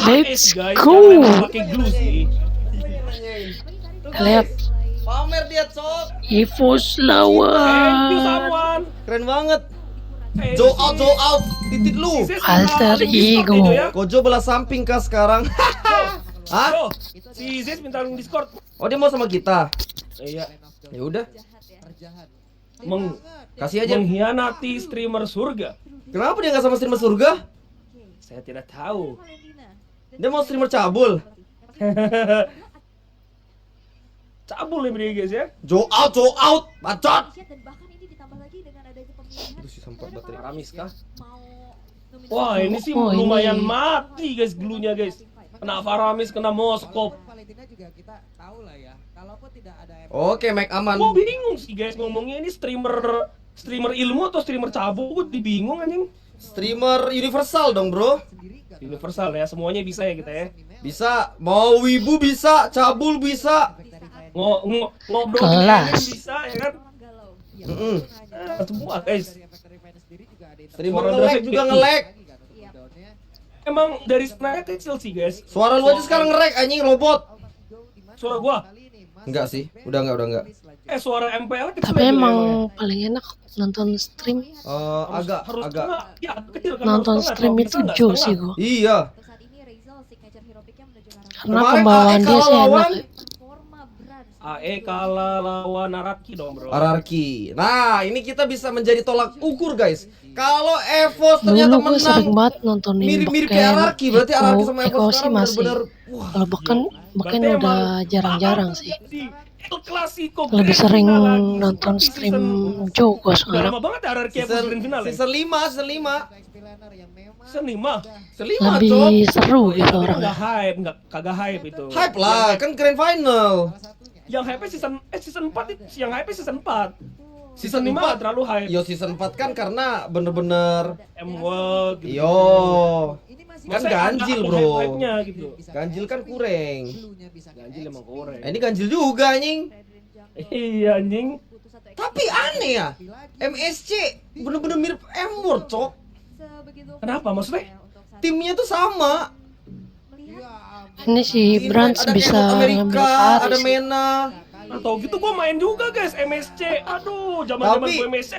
Let's guys, go. jangan pakai glue sih. Lihat Pamer dia, Cok. EVOS Thank you lawan someone. Keren banget. Eh, Zo si- out. Titit lu. si Zez Alter minta link Discord ego. ya, Jo, ya. Kojo belah samping kah sekarang? Hah? Jo, si Zez minta link Discord. Oh, dia mau sama kita. Iya, Ya udah, kasih aja. mengkhianati streamer surga. Kenapa dia nggak sama streamer surga? Saya tidak tahu. Dia mau streamer cabul. Cabul nih dia guys ya. Zo out, bacot. Dan bahkan ini ditambah lagi dengan adanya pemilihan Itu sih sempat baterai. Aramis kah? mau Wah, ini sih Oh, lumayan ini. mati guys glunya guys. Kena Faramis, kena Moskov. Valentina juga kita tahu lah ya. Kalaupun tidak ada Oke, Mac aman. Gua bingung sih guys ngomongnya ini streamer ilmu atau streamer cabul, gua bingung anjing. Streamer universal dong, Bro. Universal ya, semuanya bisa ya kita ya. Bisa, mau wibu bisa, cabul bisa. Ngobrol Kelas. dengan bisa ya kan. orang galau. Mm-mm. Semua guys. Streamer Suara nge-lag drastic juga gitu. nge-lag. Emang dari senanya kecil sih guys. Suara lu aja sekarang nge-lag anjing robot. Suara gua. Enggak sih, udah enggak. Suara MPL kecil. Tapi aja emang paling enak nonton stream. Agak. tengah. Ya, kecil kan, Nonton harus tengah. stream Kalau itu bisa nggak Jo setengah. sih gua. Iya. Untuk saat ini Rizal signature hero picknya menuju ke arah Karena Kemarin pembawaan AE dia sih kalah enak. lawan. forma brand. AE kalah lawan Araki dong bro. Ararki. Nah, ini kita bisa menjadi tolak ukur, guys. Kalau EVOS ternyata Dulu gue sering menang banget nontonin mirip-mirip Beken, kayak Ararki, berarti Ararki sama Eko EVOS sih sekarang masih. benar-benar wah. Kalau Beken Berarti udah emang jarang-jarang sih. di El Clasico Lebih Grand sering Final lagi, nonton seperti stream season- Jo gua Udah sekarang. lama banget Araki yang Season, grand final ya. season 5, season 5. Season 5. Season 5, Cok. Lebih seru gitu Tapi orangnya. enggak hype, kagak hype itu. Hype lah, kan grand final. Yang hype season 4 itu, yang hype season 4. Season Season 5 4 enggak terlalu hype. Yo season 4 kan karena bener-bener M-World gitu. yo kan Maksudnya ganjil, ada bro. hype-hype-nya gitu. Ganjil kan kurang. Ganjil emang kurang. Ini ganjil juga anjing. Iya anjing. Butuh satu Tapi aneh ya. MSC bener-bener mirip M-World, Cok. sebegitu. Kenapa maksudnya? Untuk saat Timnya tuh sama. melihat Ini si Ini Brands ada bisa Kenwood ngambil Amerika, Paris. ada Mena. Atau gitu gua main juga guys MSC. Aduh, zaman-zaman Tapi- gue MSC.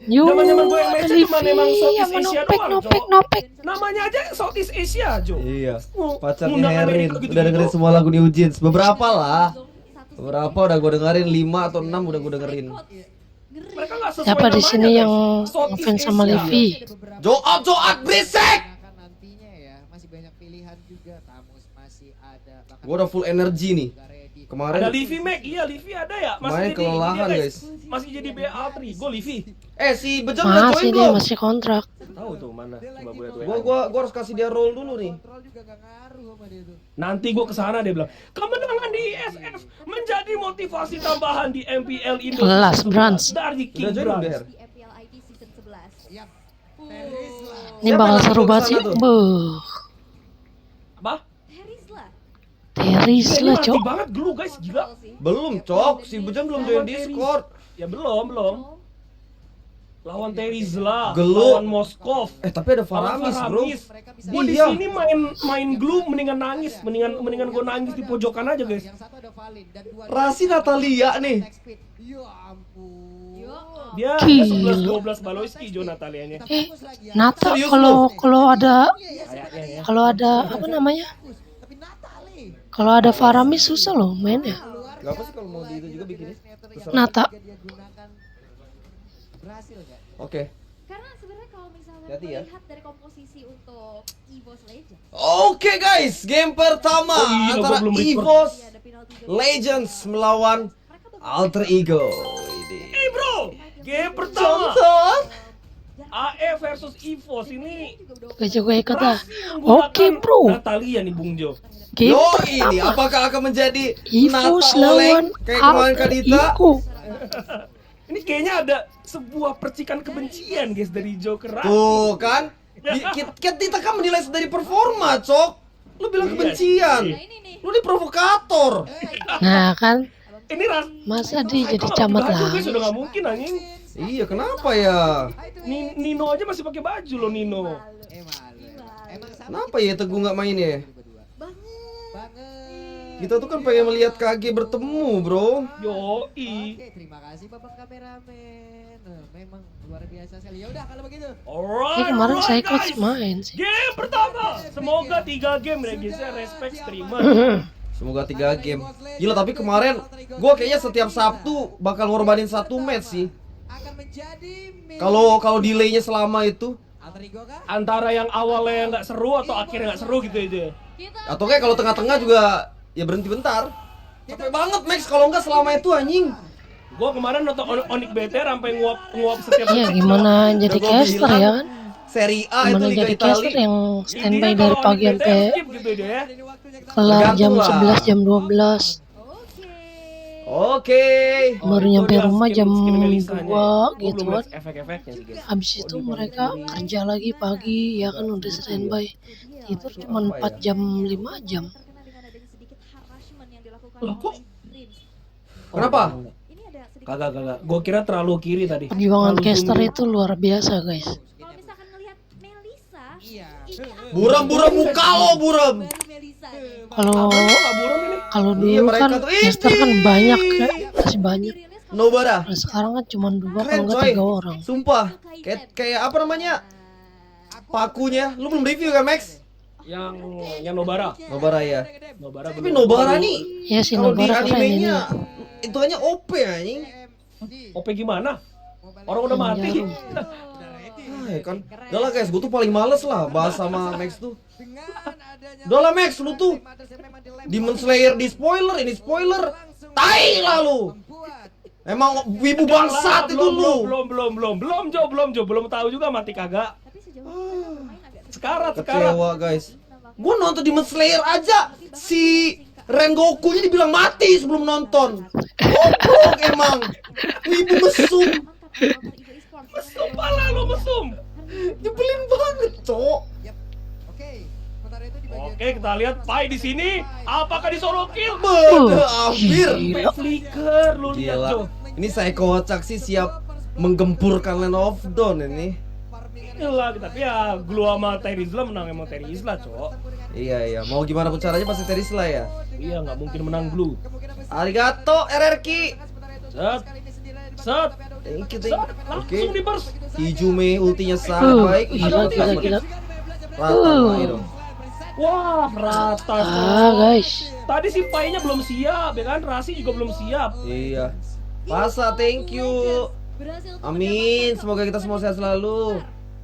Yo, Zaman-zaman gue ada MSC Livi cuma memang Southeast sama Asia Nopek, doang, Nopek, Cok. Nopek. Namanya aja Southeast Asia, Jo. Iya. Ngundang Pacarnya Herin. Amerika gitu-gitu. Udah dengerin semua lagu New Jeans. Beberapa lah. satu Beberapa udah gue dengerin, 5 atau 6 udah gue dengerin. Mereka nggak sesuai Siapa di namanya, sini guys. yang Southeast ngefans sama Asia. Livi? Joat berisik. Kan nantinya ya masih banyak pilihan juga. Tamus masih ada. Bahkan Gue udah full energi nih. juga ready. Kemarin Ada Livi Mac, iya Livi ada ya. Main kelelahan, guys. Masih jadi BA3, gue Livi. si Bejan udah Masih join dia belum? masih kontrak. Tahu tuh mana? Coba gue lihat. Gua harus kasih dia roll dulu nih. Kontrol juga gak ngaruh sama dia tuh. Nanti gue kesana dia bilang kemenangan di ISF menjadi motivasi tambahan di MPL Indo. Kelas, Brands. Dari King Udah join belum, Brands. Ber? di MPL ID season 11. Yap. Teris lah. Ini Siapa bakal yang seru masuk banget ke sih. sana tuh? Beuh. Apa? Harris lah. Teris Ini lah, mati Cok. banget dulu guys, gila. Belum, Cok. Si Bejan belum join Discord. Ya belum. Lawan Terizla, Gelu. lawan Moskov. Tapi ada Faramis, Bro. Gue di Iya. sini main glue mendingan nangis, mendingan gue nangis di pojokan aja guys. Yang satu ada Valin dan dua Rasi Natalia nih. next speed. Ya ampun. Dia Gila. 11-12 Baloiski Jo Natalianya. Fokus lagi ya. Nata Serius kalau ada Kayaknya ya. kalau ada apa namanya? Tapi Natali. Kalau ada Faramis susah loh mainnya. Gak apa sih kalau mau di itu juga bikinnya. Nata. Dia gunakan berhasil gak? Oke. Karena sebenarnya kalau misalnya Hati-hati ya. melihat dari komposisi untuk EVOS Legends, Oke guys, game pertama Oh iya, antara gua belum record. EVOS ya ada penalti Legends melawan Alter Ego. Ini. Eh bro, game pertama Tonton. AE versus EVOS ini Gue juga ikut ah. berhasil menggunakan Oke, bro. Natalia nih Bung Jo. Game Yo ini pertama. apakah akan menjadi EVOS Nata lawan Oleng kayak kemarin Alter Kadita? Ego. Ini kayaknya ada sebuah percikan kebencian guys dari Joker. Tuh kan, kita kan menilai dari performa, Cok. Lu bilang Iya, kebencian, iya. Nah ini nih. lu di provokator. Nah kan, Ini masa dia jadi camat lah. Guys udah gak mungkin anjing. Iya, kenapa ya? Nino aja masih pakai baju loh Nino. Malu. Emang sama Kenapa ya Teguh nggak main ya? berdua. banget. Kita tuh kan pengen melihat KG bertemu, bro. Yoi. Oke, terima kasih Bapak kameramen. Nah, memang luar biasa sekali. Ya udah kalau begitu. Alright. Kemarin saya alright, ikut guys. main sih. Game pertama. Semoga 3 game ya guys ya. Respect streamer. Semoga 3 game. Gila, tapi kemarin gua kayaknya setiap Sabtu bakal ngorbanin 1 match sih. Akan menjadi Kalau delaynya selama itu. Alter Ego kah? Antara yang awalnya nggak seru atau akhirnya nggak seru gitu aja. Atau kayak kalau tengah-tengah juga ya berhenti bentar. Capek banget Max kalau nggak selama itu anjing. Gua kemarin nonton Onyx BTR sampai nguap setiap Iya, gimana jadi Udah gua caster bilang, ya kan? Seri A itu Gimana Liga jadi Italia. caster yang standby Intinya dari kalau pagi Onyx sampai BTR skip gitu aja ya. kelar jam Tergantung lah. 11 jam 12. Oke. Baru itu nyampe dia rumah jam skin Melisanya. 2 Gua gitu belum kan. lihat efek-efeknya sih guys. Habis itu mereka kerja lagi pagi ya kan udah standby. Tidur cuma 4 jam 5 jam. Terkena dengan adanya sedikit harassment yang dilakukan Loh, kok? oleh Prince. Kenapa? Ini ada sedikit Kagak. Gua kira terlalu kiri tadi. Perjuangan Terlalu caster zoom. itu luar biasa guys. kalau misalkan ngelihat Melisa, Iya. ini Buram muka lo buram. baru Melisa nih. Kalau Nggak buram ini. kalau Iya, dulu mereka kan tuh caster kan ini. banyak ya, masih banyak. Nobara. Nah, sekarang kan cuma 2 Keren, kalau nggak coy. 3 orang. Sumpah. Kayak apa namanya? Pakunya. Lu belum review kan Max? Yang Nobara. Nobara ya. Nobara Tapi Nobara nih Ya si kalau di Nobara keren ini. animenya itu hanya OP anjing. OP gimana? Orang udah mati. Jarum. Ah, ya kan. Udah lah guys, gue tuh paling males lah bahas sama Max tuh. Dengan adanya Udah lah Max, lu tuh Demon Slayer di spoiler, ini spoiler. Tai lah lu. membuat Emang wibu bangsat itu lu. Belum tahu juga mati kagak. Tapi sejauh ini pemain agak Sekarang. Kecewa guys. Gue nonton Demon Slayer aja si Rengoku-nya dibilang mati sebelum nonton. Goblok emang. Wibu mesum. Mesum pala lu mesum. Nyebelin banget, cok. Yap. Oke. Sementara itu di bagian Oke, kita lihat Pai di sini. Apakah disuruh kill? Beuh, hampir. Gila. Flicker lu lihat, Gila. Jo. Ini saya kocak sih siap menggempurkan Land of Dawn ini. Gila, tapi ya Glue sama Terizla menang emang Terizla, Cok. Iya, mau gimana pun caranya pasti Terisla ya. Iya, nggak mungkin menang Glue. Arigato RRQ. Set. Set. Thank you. Set. Langsung di burst. Hijume ultinya sangat baik. Gila. Rata lagi dong. Wah, rata, Ah Cok. guys. Tadi si Pai-nya belum siap, ya kan? Rasi juga belum siap. Iya. Pasa, thank you. berhasil untuk Amin, mendapatkan semoga kita semua sehat selalu.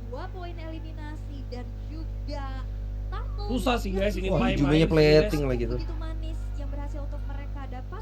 2 poin eliminasi dan juga tamu Susah sih guys ini Wah, Pai hijumenya main sih, plating guys. lah gitu. begitu manis yang berhasil untuk mereka dapatkan.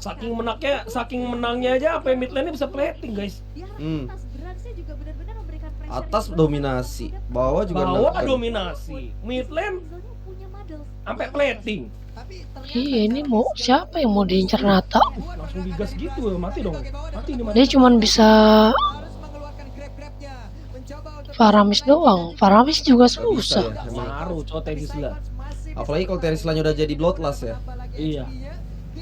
Saking menangnya aja apa mid lane-nya bisa plating, guys. Dia Hmm. atas Bransnya juga benar-benar memberikan pressure Atas yang dominasi, besar. bawah juga Bawah menekan. dominasi, mid lane Rizalnya punya modal. sampai plating. tapi ternyata Iya ini mau siapa yang mau diincar Nata? Langsung digas gitu, mati dong. Mati ini mati. Dia cuma bisa harus mengeluarkan grab-grabnya mencoba untuk Faramis doang. Faramis juga Nggak bisa susah. ya, emang. Maru, Cok Terizla. Apalagi kalau Terislanya udah jadi Bloodlust ya. Iya.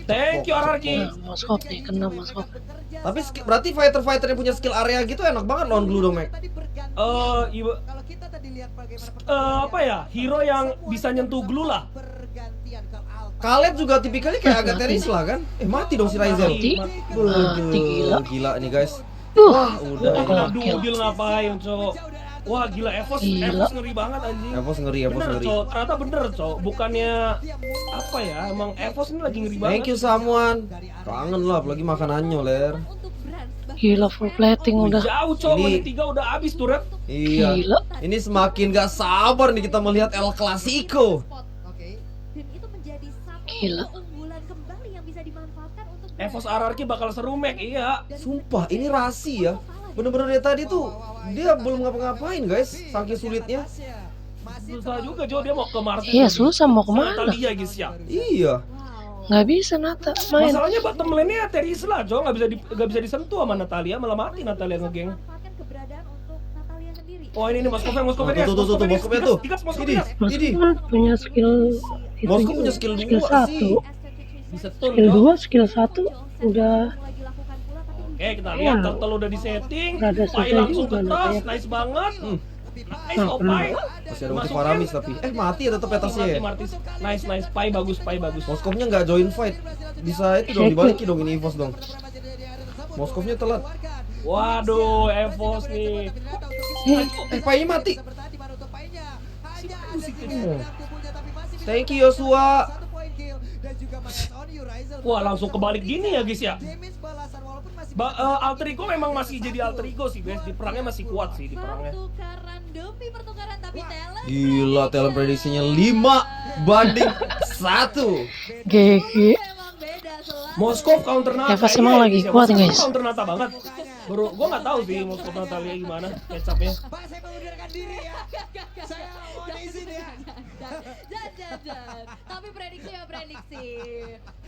Thank you Ararki. Nah, masuk nih kena masuk. Tapi berarti fighter-fighter yang punya skill area gitu enak banget lawan Glue dong, Mac. kalau kita tadi lihat bagaimana Apa ya? Hero yang bisa nyentuh glue lah. pergantian ke altar Khaled juga tipikalnya kayak agak Terisla kan? Mati dong si Ryzel. Mati. Mati gila. Gila nih guys. Wah, Udah. Wah, kena gokil. duel ngapain, Cok? Wah, gila Evos Gila. ngeri banget anjing. Evos ngeri, Evos Bener, ngeri. Cok. Ternyata bener, Cok. Bukannya apa ya? Emang Evos ini lagi ngeri banget. Thank you someone. Kangen lah apalagi makanannya, Ler. Untuk Brans Gila full plating Wih, udah. jauh, Cok. Ini- Menit 3 udah habis tuh, Red. Iya. Gila. Ini semakin gak sabar nih kita melihat El Clasico. oke dan itu menjadi satu Gila. keunggulan kembali yang bisa dimanfaatkan untuk Evos Ararki bakal seru, Mac. Iya. Sumpah, ini Rasi ya. Bener-bener dari tadi tuh dia belum ngapa-ngapain guys, saking sulitnya. Susah juga, Jo. Dia mau ke Martin. Iya susah mau kemana? Natalia, guys ya. Iya. wow Nggak bisa Nata main. Masalahnya bottom lane-nya Terisla, Jo. Nggak bisa disentuh sama Natalia. Malah mati Natalia ngegeng. memanfaatkan keberadaan untuk Natalia sendiri. Oh, ini Moskova Tuh, tuh, tuh, Moskova tuh. Digas, Moskova Ini, digas. Mas ini. kan punya skill itu Moskow juga. punya skill skill 2 1. sih. Bisa stun, Skill Jo. 2, skill 1 udah Oke, kita lihat turtle udah di setting. Rada Pai susah langsung juga ke tas, Natanya. nice banget. Opai. Masih ada ulti Faramis tapi mati ya tetap atasnya ya. Martis. Nice. Pai bagus. Moskovnya nggak join fight. Bisa itu dong dibalikin dong ini EVOS dong. Moskovnya telat. Waduh, EVOS nih. Pai mati. Thank you Yosua. Wah, langsung kebalik gini ya guys ya. Alter Ego memang masih jadi alter ego sih guys. Di perangnya masih kuat sih di perangnya. Pertukaran demi pertukaran tapi talent. Gila, talent prediksinya 5 banding 1. GG. Memang beda selalu. Moskov counter Nata. EVOS emang lagi guys ya. kuat, Moskov guys. counter Nata banget. Gua nggak tahu sih Moskov Natalia gimana kecapnya. Pak, saya mengundurkan diri ya. Saya mohon izin ya. Jangan. Tapi prediksi.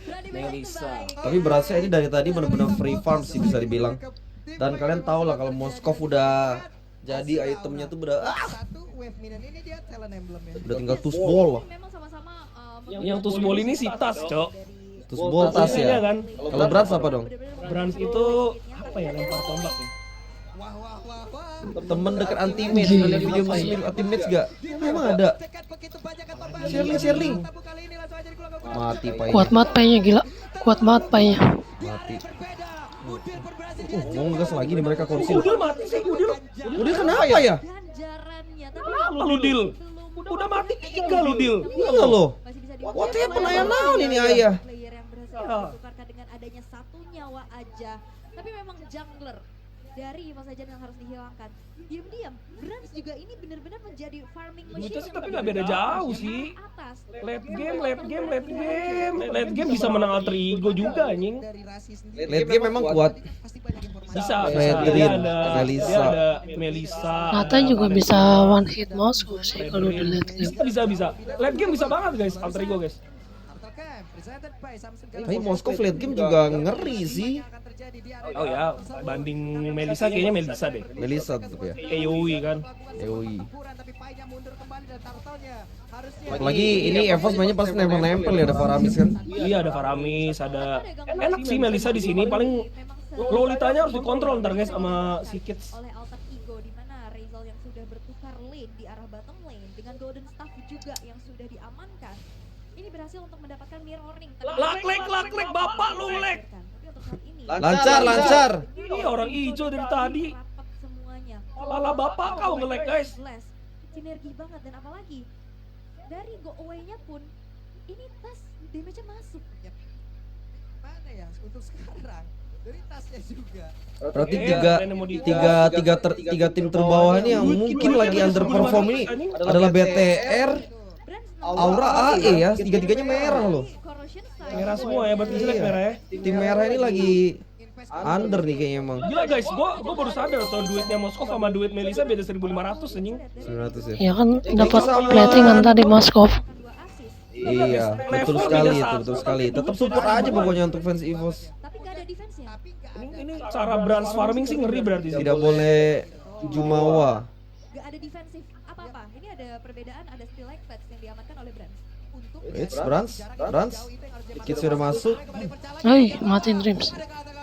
Berani Melisa. baik. Tapi berasa ini dari tadi benar-benar free farm sih bisa dibilang. Dan kalian tahu lah kalau Moskov udah jadi itemnya tuh udah Satu wave minion ini dia talent emblem ya. udah tinggal tush ball lah. Memang sama-sama Yang tusbol ini si Tas, Cok. Tush ball tas Iya ya. kan. Kalau Brans apa dong? Brans itu apa ya, lempar tombak ya. Wah. Temen dekat anti-mage, ada video muslim anti-mage gak? Memang ada. Tekat begitu banyak kan Pak. Sherling. Tabu kali ini langsung aja dikeluarkan. Mati Pai. Kuat banget painya, gila. Kuat banget painya. Mati. Berbeda. Udil berberhasil. Mau ngegas lagi nih mereka konsil. Udil mati sih, Udil. Udah kenapa ya? ganjarannya tapi Apa lu, Dil? Udah mati 3 lu, Dil. Iya loh. masih bisa What happened ayah naon ini ayah? player yang berhasil Ya. ditukarkan dengan adanya 1 nyawa aja. Tapi memang jungler dari EVOS Legends yang harus dihilangkan. Diam-diam, Brans juga ini benar-benar menjadi farming machine. Itu sih yang tapi nggak beda jauh sih. atas. Late game bisa menang alter ego juga anjing. Dari Rasi sendiri Late game memang kuat. pasti banyak informasi. Bisa. Fredrin, Dia ada Melisa. Melisa. Nata juga bisa one hit Moskov sih kalau di late game. Bisa. Late game bisa banget guys, alter ego guys. Turtle Camp presented by Samsung Tapi Moskov late game juga ngeri sih. akan terjadi di area Oh ya, banding Melisa kayaknya Melisa deh. Melisa tetap ya. AOE kan. EOI. campuran, tapi Pai-nya mundur kembali dan Turtle-nya harusnya Apalagi ini EVOS mainnya pas nempel-nempel ya ada Faramis kan. Iya ada Faramis, ada enak sih Melisa di sini. Paling Lolitanya harus dikontrol ntar guys sama si Kids. Oleh alter ego di mana Rizal yang sudah bertukar lane di arah bottom lane dengan Golden Staff juga yang sudah diamankan. Ini berhasil untuk mendapatkan mirroring. Lak-lek, bapak lu lek. Tapi untuk saat ini Lancar. Iya orang hijau dari tadi. rapat semuanya. Lala bapak kau nge-lag guys. Blast. Sinergi banget dan apalagi dari go away-nya pun ini tas damage-nya masuk. mana ya untuk sekarang dari tasnya juga. Berarti Iya, tiga tim terbawah ini yang mungkin lagi underperform ini adalah BTR, Aura, AE ya. Tiga-tiganya merah loh. Corrosion side. Merah semua ya, berarti jelek merah ya. Tim merah ini lagi under nih kayaknya emang. Gila guys, gua baru sadar soal duitnya Moskov sama duit Melisa beda 1.500 anjing. 900 ya. Ya kan dapat platingan tadi Moskov. Dua assist. Iya, betul sekali itu, betul sekali. Tetap support aja pokoknya untuk fans EVOS. Tapi nggak ada defense-nya. Ini cara Brans farming sih ngeri berarti sih. Tidak boleh jumawa. Nggak ada defensif apa-apa. Ini ada perbedaan, ada still like pets yang diamankan oleh Brans. Untuk It's Brans. Kids sudah masuk. Hei, matiin Dreams.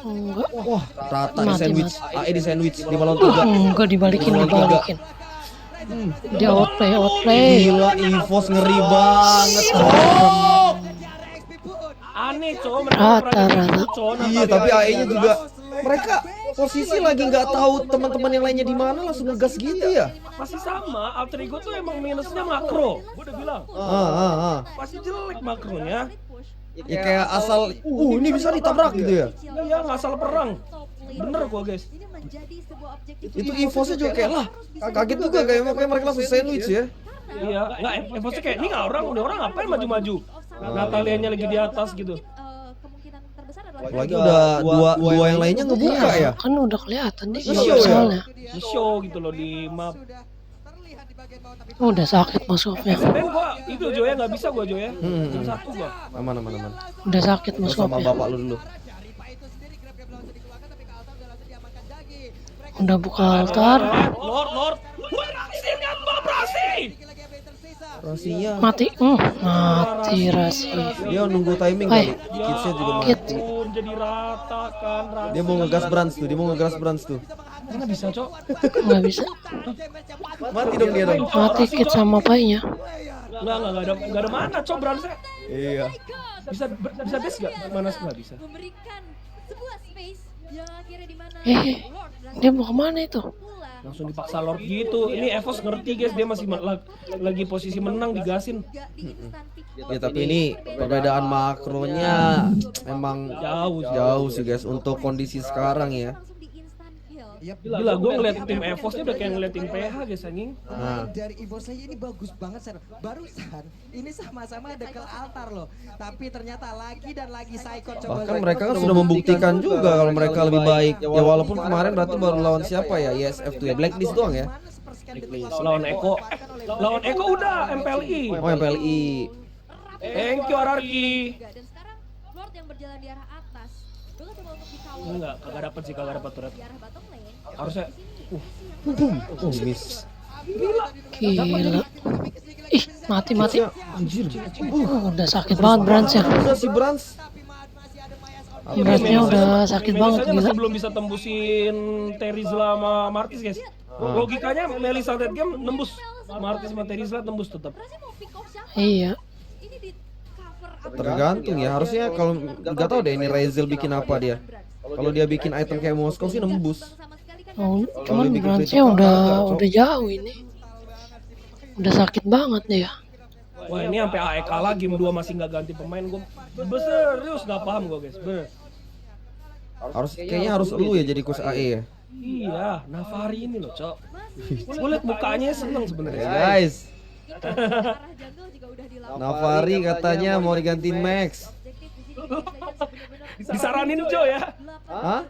Enggak. Wah, rata di Mati, sandwich. mati. AE di sandwich 5 lawan 3. Enggak dibalikin. Dia outplay. Gila, EVOS ngeri banget. Aneh cow, Rata-rata. Iya, tapi AE-nya juga mereka posisi lagi nggak tahu teman-teman yang lainnya di mana langsung ngegas gitu ya. masih sama, alter ego tuh emang minusnya makro. Gua udah bilang, masih jelek makronya. Push. Ya kayak asal ini bisa ditabrak gitu ya. Iya, nggak asal perang. Bener gua guys. Ini menjadi sebuah objektif. Itu EVOS-nya juga kayak lah kaget juga kayak mereka langsung sandwich ya. Iya, nggak Evosnya kayak ini nggak orang ngapain maju-maju. Natalianya lagi di atas gitu. Kemungkinan terbesar adalah Apalagi udah dua yang lainnya ngebuka ya. Kan udah kelihatan nih Show ya? soalnya. Di show gitu loh di map. sudah terlihat di bagian bawah tapi Udah sakit Moskovnya. Ben gua itu Joya nggak bisa gua Joya. Jam 1 gua. Aman. Udah sakit Terus sama Moskovnya. bapak lu dulu. dari Pai itu sendiri grab langsung dikeluarkan tapi ke altar udah langsung diamankan Jagi. Mereka Udah buka altar. Lord. Berhasil kan gua berhasil. lagi apa yang tersisa. Rasinya. Mati. Mati Rasi. Dia nunggu timing Hai. kali. Kidsnya juga Kid. mati. Jadi rata kan Rasi. Dia mau ngegas Brands tuh. Mana bisa, Cok? Nggak bisa. Mati dong dia dong. Mati Kid sama Painya. Enggak ada mana, Cok, Bransnya. Iya. Bisa base enggak? Mana nggak bisa. Memberikan sebuah space yang akhirnya di mana Lord Dia mau kemana itu? pula. Langsung dipaksa Lord gitu. Ini Evos ngerti, guys, dia masih lagi posisi menang digasin. Gak di instant pick. Ya tapi ini perbedaan makronya memang jauh sih guys untuk kondisi sekarang ya. Langsung di instant kill. Yap, Gila, gue ngeliat tim Evos ini udah kayak ngeliat tim PH, guys, anjing. Nah. dari Evo saya ini bagus banget Sar. Barusan ini sama-sama ada ke altar loh. Tapi ternyata lagi dan lagi Saikon coba. Bahkan mereka kan sudah membuktikan juga kalau mereka lebih baik. Ya walaupun kemarin berarti baru lawan siapa ya? ISF tuh ya, Blacklist doang ya. Lawan Eko. Lawan Eko udah MPLI. Oh MPLI. Thank you Ararki. Dan sekarang Lord yang berjalan di arah atas. Gue coba untuk dikawal Enggak, kagak dapat turret. di arah bottom lane. Harusnya Oh miss. Gila. Ih, mati. Anjir. Udah sakit banget Brands ya. Udah si Brands. Brandsnya udah sakit banget Melisanya gila. masih belum bisa tembusin Terizla sama Martis, guys. Logikanya Melisa late game nembus. Martis sama Terizla tembus tetap. Berarti mau pick off siapa? Iya. Ini di cover apa? Tergantung ya. Harusnya kalau nggak tahu deh ini Razel bikin apa dia. Kalau dia bikin item kayak Moskow sih nembus. Sama sekali kan Oh, Kalau cuman dibikin Brandsnya critical udah enggak, jauh ini. Udah sakit banget ya. Wah, ini sampai AEK lagi game 2 masih nggak ganti pemain. Gue serius nggak paham gue, guys. Bener. Kayaknya harus lu ya jadi coach AE ya. Iya, Navari ini loh, Cok. Gue liat mukanya seneng sebenarnya. Guys, arah jungle juga udah dilakukan. Navari katanya mau digantiin Max. Objektif di sini League of Legends bener-bener Disaranin Jo ya. Hah?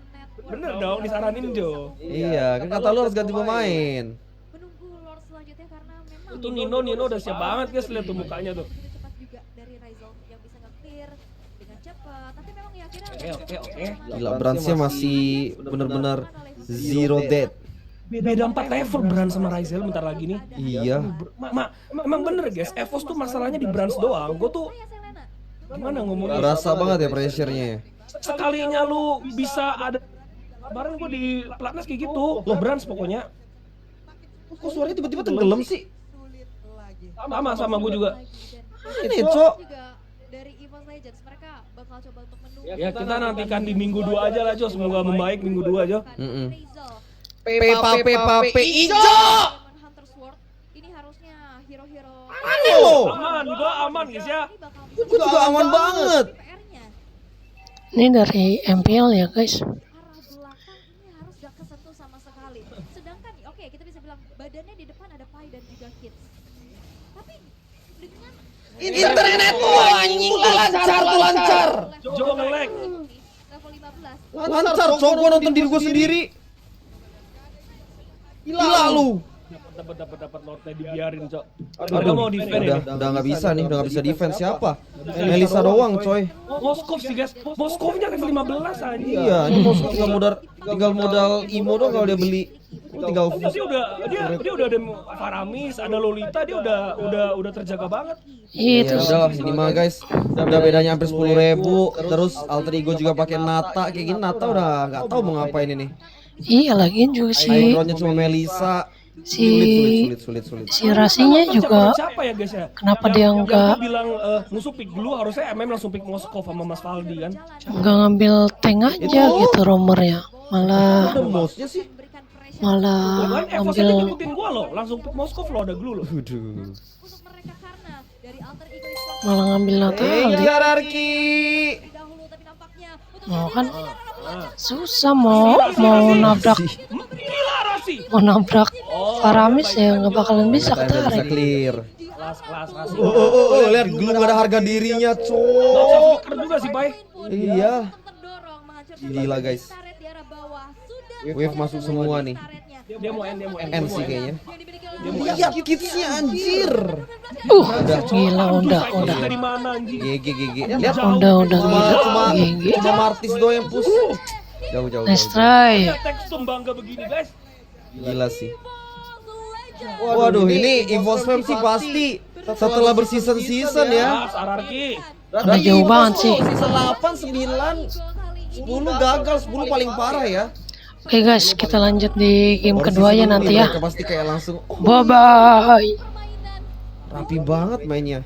Bener dong, disaranin Jo. Iya, kan kata lu harus ganti pemain. menunggu Lord selanjutnya karena memang Itu Nino udah siap banget, guys, lihat tuh mukanya tuh. begitu cepat juga dari Rizal yang bisa nge-clear dengan cepat. Tapi memang ya akhirnya Oke. Gila, Brandsnya masih bener-bener zero dead. Beda 4 level Brand sama Ryzel bentar lagi nih. Iya. Emang bener, guys. Evos tuh masalahnya di Brands doang. Gue tuh ya Selena. gimana ngomongnya? Berasa banget ya pressure-nya ya. Sekalinya lu bisa ada kemarin gue di Platnas kayak gitu. Lo Brands pokoknya. Kok suaranya tiba-tiba tenggelam sih? Sama gue juga. Ini, Cok. Juga dari EVOS Legends mereka bakal coba untuk menunggu Ya kita nantikan di minggu 2 aja lah, Jo. Semoga membaik minggu 2 aja. Rizal. Pepa ijo. Diamond Hunter Sword ini harusnya hero-hero Aman guys ya. ini bakal Gue juga aman banget. PR-nya Ini dari MPL ya guys. arah belakang ini harus gak kesentuh sama sekali. Sedangkan oke, kita bisa bilang badannya di depan ada Pai dan juga Kids. Tapi dengan Internet lu anjing lancar. Jo nge-lag. level 15 Lancar, Cok. Gua nonton diri gua sendiri. Gila lu. Dapat Lordnya dibiarin, Cok. Udah mau defend ya. Udah nggak bisa nih, udah nggak bisa defense siapa? Melisa doang, coy. Moskov sih, guys. Moskovnya level 15 aja. Iya, ini Moskow tinggal modal imo doang kalau dia beli. Tinggal Dia udah ada Faramis, ada Lolita, dia udah terjaga banget. Itu ya udah ini mah guys. Udah bedanya hampir 10.000. Terus alter ego juga pakai Nata kayak gini. Nata udah nggak tahu mau ngapain ini. iya lagi juga si Hydronnya cuma Melisa. Sulit. si Rasinya juga Siapa ya, guys ya? kenapa dia Yang nggak gua bilang musuh pick dulu, harusnya MM langsung pick Moskov sama Mas Valdi kan. nggak ngambil tank aja gitu romernya, malah Ada mouse-nya sih. memberikan pressure Kan Evos aja ngambil ngikutin gua loh, langsung pick Moskov lo, ada glue lo. Waduh. untuk mereka karena dari alter ego Islam malah ngambil Natali. Hierarki. dahulu tapi nampaknya untuk Mau kan susah mau nabrak Gila Rasi. Faramis ya nggak bakalan bisa Kita bisa ketarik. clear. Kelas Rasi. Oh, lihat glue gak ada harga dirinya, Nggak usah cok. flicker juga sih, Bay. Iya. terdorong menghancurkan Gila, guys. turret di arah bawah sudah Wave masuk semua nih. turretnya. Dia mau end. N sih kayaknya. Yang dimiliki oleh Lihat kidsnya anjir. Gila udah Dari mana anjing? GG. Lihat udah cuma gila. Martis doang yang push. Jauh. Nice try. Tekstum bangga begini, guys. Gila sih. Waduh, ini EVOSFAM sih pasti setelah berseason-season ya. Ararki. Udah jauh banget sih. Season 8, 9, 10 gagal, 10 paling parah ya. Oke guys, kita lanjut di game Baru kedua ya season nanti ini ya. mereka pasti kayak langsung Bye bye. rapi banget mainnya.